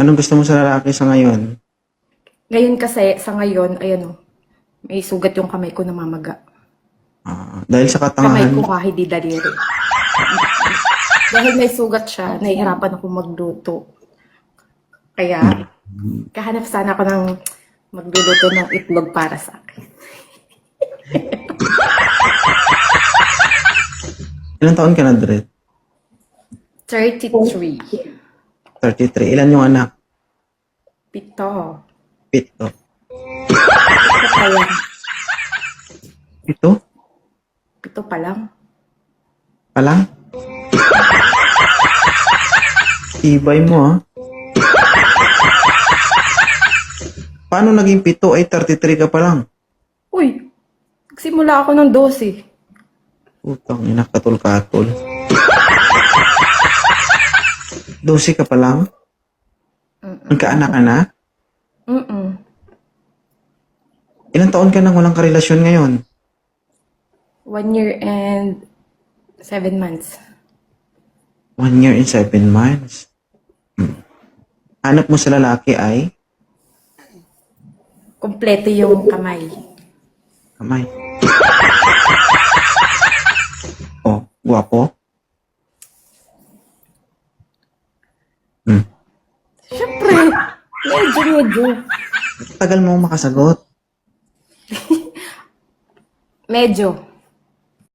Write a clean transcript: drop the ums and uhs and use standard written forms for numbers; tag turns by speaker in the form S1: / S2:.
S1: Anong gusto mo sa lalaki sa ngayon?
S2: Ngayon kasi, sa ngayon, ayan o, may sugat yung kamay ko na mamaga.
S1: Dahil sa
S2: Kamay
S1: katangahan
S2: ko
S1: mo.
S2: kahit di daliri. Dahil may sugat siya, nahihirapan ako magluto. Kaya, kahanap sana ako ng magluluto ng itlog para sa akin.
S1: Ilang taon ka na, Dred?
S2: 33.
S1: 33. Ilan yung anak?
S2: Pito.
S1: 7.
S2: Pito pa lang.
S1: 7?
S2: Pito pa lang.
S1: Pa lang? Tibay mo, ah. Paano naging 7 ay 33 ka pa lang?
S2: Uy, nagsimula ako ng 12.
S1: Putang ina, katol-katol. 12 ka pa lang? Nagkaanak ka na?
S2: Mm-mm.
S1: Ilang taon ka nang walang karelasyon ngayon?
S2: 1 year and 7 months.
S1: 1 year and 7 months. Hanap mo sa lalaki ay
S2: Kompleto yung kamay.
S1: kamay. Oh, guwapo?
S2: Siyempre, medyo.
S1: Tagal mo makasagot.
S2: Medyo.